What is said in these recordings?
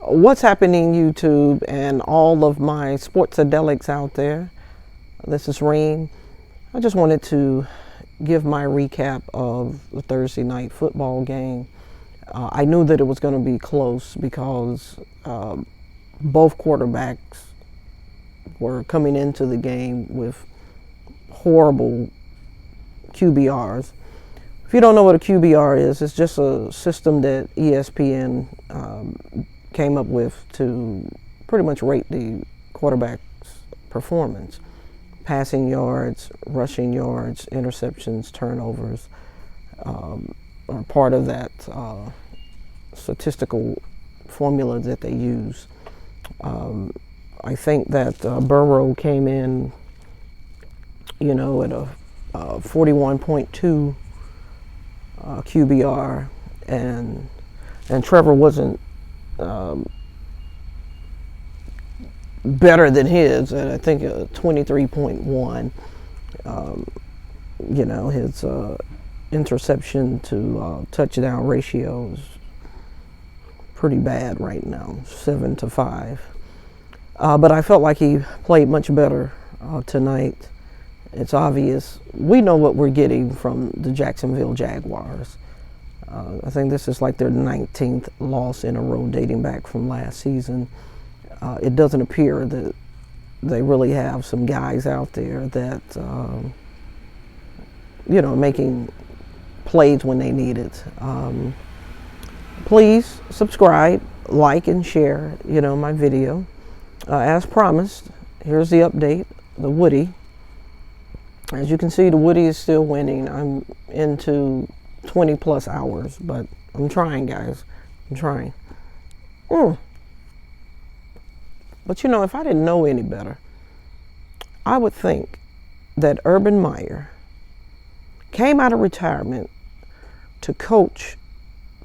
What's happening, YouTube, and all of my Sports-A-Delics out there? This is Reem. I just wanted to give my recap of the Thursday night football game. I knew that it was going to be close because both quarterbacks were coming into the game with horrible QBRs. If you don't know what a QBR is, it's just a system that ESPN came up with to pretty much rate the quarterback's performance. Passing yards, rushing yards, interceptions, turnovers are part of that statistical formula that they use. I think that Burrow came in, at a 41.2 QBR, and Trevor wasn't better than his, and I think 23.1. His interception to touchdown ratio is pretty bad right now, 7-5. But I felt like he played much better tonight. It's obvious. We know what we're getting from the Jacksonville Jaguars. I think this is like their 19th loss in a row dating back from last season. It doesn't appear that they really have some guys out there that, making plays when they need it. Please subscribe, like, and share, my video. As promised, here's the update, the Woody. As you can see, the Woody is still winning. I'm into 20 plus hours, but I'm trying, guys. I'm trying. But if I didn't know any better, I would think that Urban Meyer came out of retirement to coach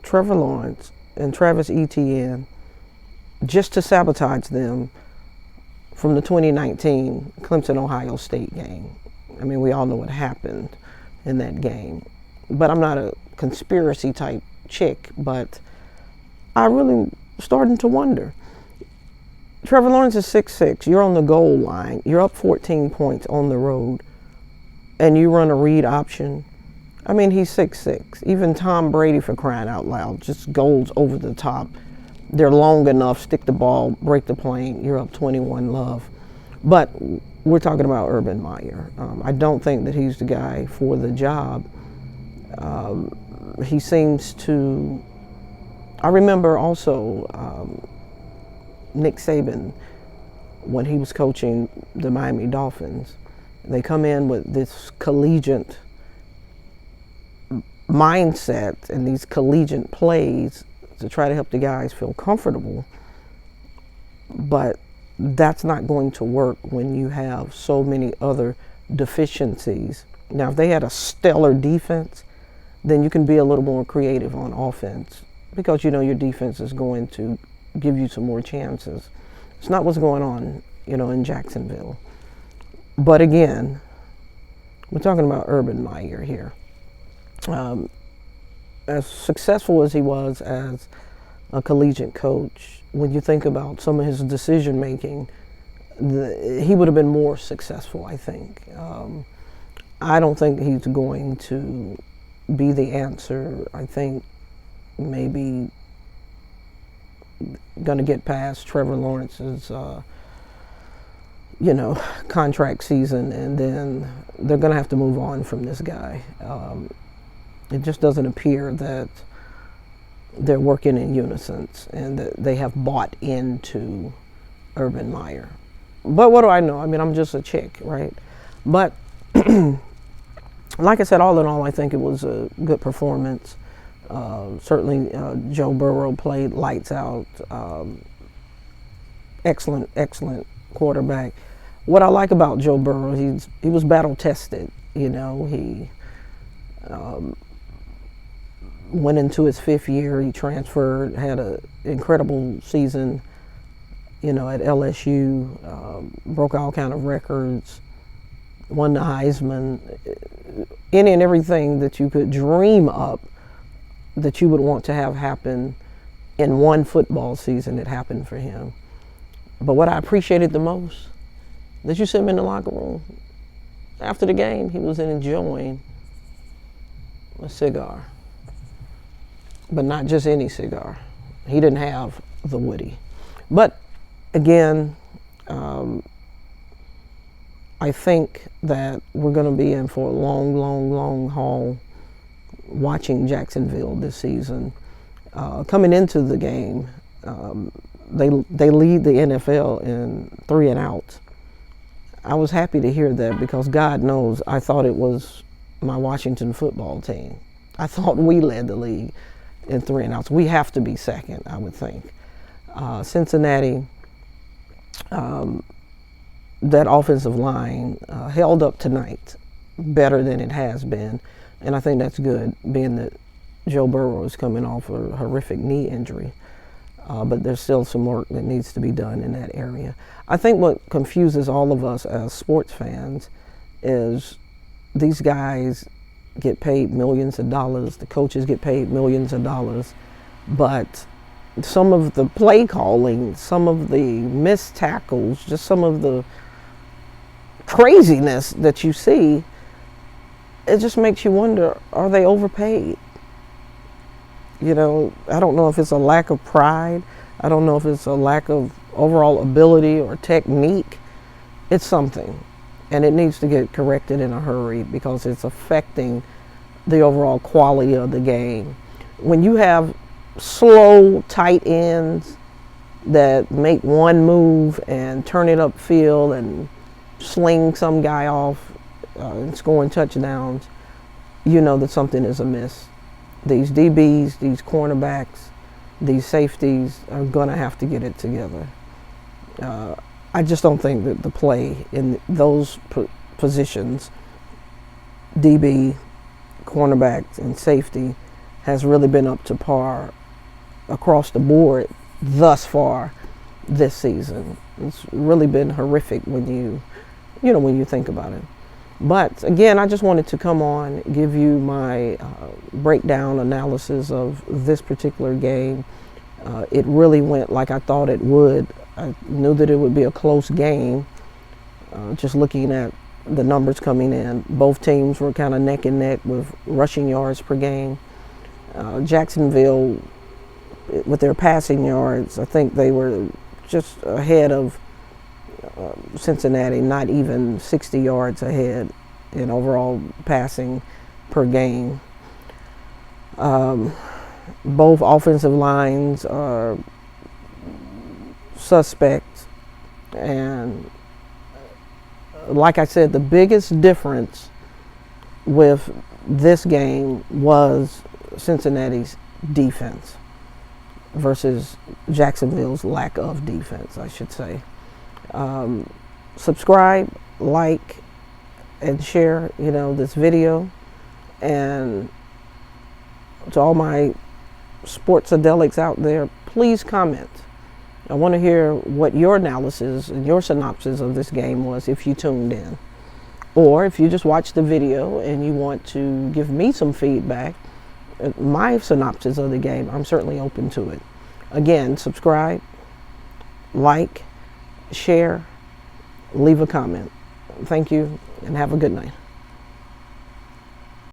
Trevor Lawrence and Travis Etienne just to sabotage them from the 2019 Clemson-Ohio State game. I mean, we all know what happened in that game. But I'm not a conspiracy type chick, but I really starting to wonder. Trevor Lawrence is 6'6". You're on the goal line. You're up 14 points on the road, and you run a read option. I mean, he's 6'6". Even Tom Brady, for crying out loud, just goes over the top. They're long enough, stick the ball, break the plane. You're up 21-0. But we're talking about Urban Meyer. I don't think that he's the guy for the job. He seems to. I remember also Nick Saban, when he was coaching the Miami Dolphins. They come in with this collegiate mindset and these collegiate plays to try to help the guys feel comfortable. But that's not going to work when you have so many other deficiencies. Now, if they had a stellar defense, then you can be a little more creative on offense because your defense is going to give you some more chances. It's not what's going on, in Jacksonville. But again, we're talking about Urban Meyer here. As successful as he was as a collegiate coach, when you think about some of his decision making, he would have been more successful, I think. I don't think he's going to be the answer. I think maybe going to get past Trevor Lawrence's, contract season, and then they're going to have to move on from this guy. It just doesn't appear that they're working in unison and that they have bought into Urban Meyer. But what do I know? I mean, I'm just a chick, right? But like I said, all in all, I think it was a good performance. Certainly, Joe Burrow played lights out. Excellent quarterback. What I like about Joe Burrow, he was battle tested. He went into his 5th year. He transferred, had an incredible season, at LSU. Broke all kind of records. Won the Heisman. Any and everything that you could dream up that you would want to have happen In one football season, it happened for him. But what I appreciated the most, did you see him in the locker room? After the game, he was enjoying a cigar. But not just any cigar. He didn't have the Woody. But again, I think that we're going to be in for a long, long, long haul watching Jacksonville this season. Coming into the game, they lead the NFL in 3 and outs. I was happy to hear that because God knows I thought it was my Washington football team. I thought we led the league in 3 and outs. We have to be second, I would think. Cincinnati, that offensive line held up tonight better than it has been. And I think that's good, being that Joe Burrow is coming off a horrific knee injury. But there's still some work that needs to be done in that area. I think what confuses all of us as sports fans is these guys get paid millions of dollars, the coaches get paid millions of dollars, but some of the play calling, some of the missed tackles, just some of the craziness that you see, it just makes you wonder, are they overpaid? You know, I don't know if it's a lack of pride. I don't know if it's a lack of overall ability or technique. It's something, and it needs to get corrected in a hurry because it's affecting the overall quality of the game. When you have slow, tight ends that make one move and turn it upfield and sling some guy off and scoring touchdowns, you know that something is amiss. These DBs, these cornerbacks, these safeties are going to have to get it together. I just don't think that the play in those positions, DB, cornerbacks, and safety, has really been up to par across the board thus far this season. It's really been horrific when you think about it. But again, I just wanted to come on, give you my breakdown analysis of this particular game. It really went like I thought it would. I knew that it would be a close game. Just looking at the numbers coming in, both teams were kind of neck and neck with rushing yards per game. Jacksonville, with their passing yards, I think they were just ahead of Cincinnati, not even 60 yards ahead in overall passing per game. Both offensive lines are suspect, and like I said, the biggest difference with this game was Cincinnati's defense versus Jacksonville's lack of defense, I should say. Subscribe, like, and share, this video. And to all my Sports-A-Delics out there, please comment. I want to hear what your analysis and your synopsis of this game was if you tuned in. Or if you just watched the video and you want to give me some feedback, my synopsis of the game, I'm certainly open to it. Again, subscribe, like, share, leave a comment. Thank you, and have a good night.